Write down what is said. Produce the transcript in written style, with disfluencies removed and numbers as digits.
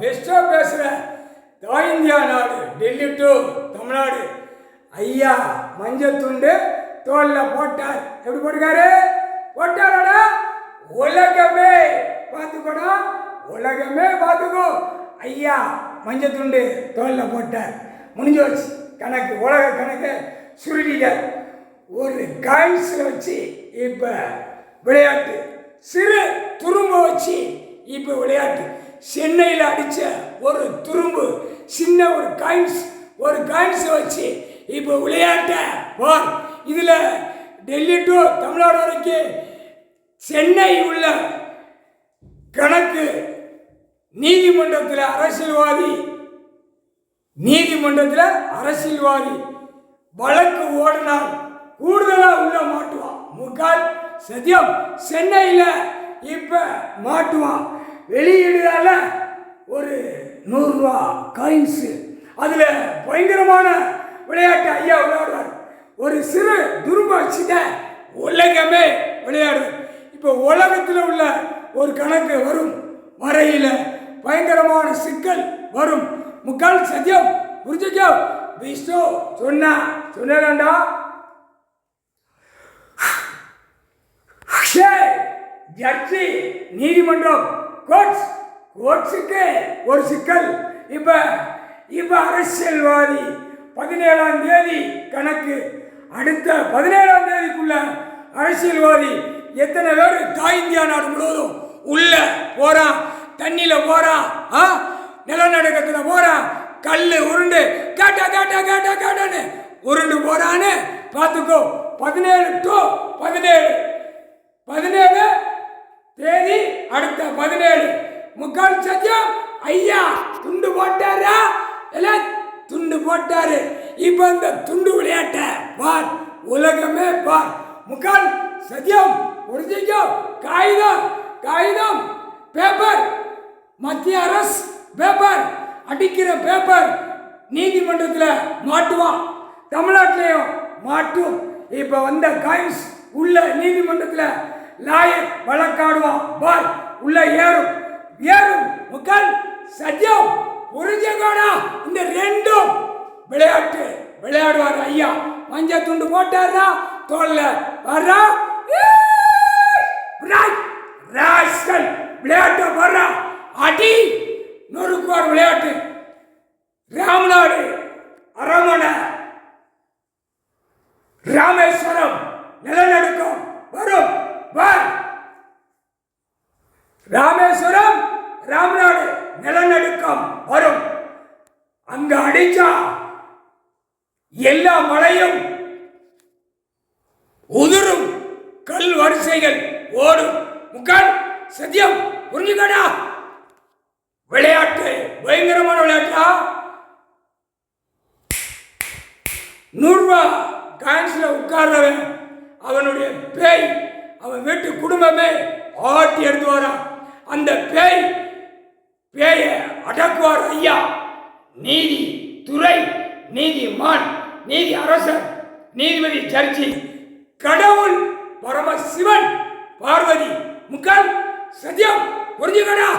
பெஸ்ட்டாக பேசுகிற இந்தியா நாடு டெல்லி டு தமிழ்நாடு ஐயா மஞ்சள் துண்டு தோலில் போட்டார். எப்படி போட்டுக்காரு? போட்டாரடா உலகமே பார்த்துக்கோடா, உலகமே பார்த்துக்கோ. ஐயா மஞ்சள் துண்டு தோலில் போட்டார். முடிஞ்சு வச்சு கணக்கு, உலக கணக்கு சுருட்டிட்டார். ஒரு காயின்ஸில் வச்சு இப்போ விளையாட்டு, சிறு துரும்ப வச்சு இப்போ விளையாட்டு. சென்னையில் அடித்த ஒரு துரும்பு, சின்ன ஒரு காயின்ஸை வச்சு இப்போ விளையாட்ட வார். இதில் டெல்லி டு தமிழ்நாடு வரைக்கும் சென்னை உள்ள கணக்கு நீதிமன்றத்தில் அரசியல்வாதி வழக்கு ஓடினால் கூடுதலாக உள்ள மாட்டுவான். முக்கால் சத்தியம் சென்னையில் இப்போ மாட்டுவான். வெளியிடுதால ஒரு 100 ரூபா காயின்ஸு, அதில் பயங்கரமான விளையாட்டு ஐயா விளையாடுவார். ஒரு சிறு துரும்ப வச்சுட்ட உலகமே விளையாடுவார். இப்போ உலகத்தில் உள்ள ஒரு கணக்கு வரும் வரையில் பயங்கரமான சிக்கல் வரும். முக்கால் சத்தியம் புரிஞ்சுக்கோ. விஷ்ணு சொன்னேன்டா. ஜட்ஜி நீதிமன்றம் கோர்ட்ஸுக்கு ஒரு சிக்கல். இப்போ அரசியல்வாதி 17ஆம் தேதி கணக்கு, அடுத்த 17ஆம் தேதிக்குள்ள அரசியல்வாதி எத்தனை பேர் இந்தியா நாடு முழுவதும் உள்ள போறான், தண்ணியில் போறான், நிலநடுக்கத்தில் போறான், கல் உருண்டு கேட்டான்னு உருண்டு போறான்னு பார்த்துக்கோ. 17 டு 17 தேதி, அடுத்த 17 முக்கால் சத்தியம் ஐயா துண்டு போட்டாரா? எல்லாம் துண்டு போட்டாரு. இப்போ இந்த துண்டு விளையாட்ட பார், உலகமே பார். முக்கால் சத்தியம் புரிஞ்சுக்கோ. காகிதம் பேப்பர், மத்திய அரசு பேப்பர், அடிக்கிற பேப்பர் நீதிமன்றத்தில் மாட்டுவான், தமிழ்நாட்டிலையும் மாட்டும். இப்போ வந்த காயின்ஸ் உள்ள நீதிமன்றத்தில் லாயர் வழக்காடுவான். பார் உள்ள ஏறும். முக்கால் சத்தியம் புரிஞ்சுக்கோடா. இந்த ரெண்டும் விளையாட்டு விளையாடுவார் ஐயா. மஞ்சள் துண்டு போட்டாரா தோல்ல வர்றா விளையாட்டு வர்றா அடி நொறுக்குவார் விளையாட்டு. ராமநாடு அரமனை ராமேஸ்வரம் நிலநடுக்கம் வரும். ராமேஸ்வரம் ராமநாடு நிலநடுக்கம் வரும். அங்க அடிச்சா எல்லா மலையும் உதிரும், கல் வரிசைகள் ஓடும். முக்கால் சத்தியம் புரிஞ்சுக்கடா. விளையாட்டு பயங்கரமான விளையாட்டா. 100 ரூபா காயின்ஸ்ல உட்கார்றவன் அவனுடைய பேய், அவன் வீட்டு குடும்பமே ஆட்டி எடுத்து வரான். அந்த பேய அடக்குவார் ஐயா. நீதி துறை, நீதிமான், நீதி அரசர், நீதிபதி, ஜட்ஜி, கடவுள் பரமசிவன், பார்வதி. முக்கால் சத்தியம் புரிஞ்சுக்கடா.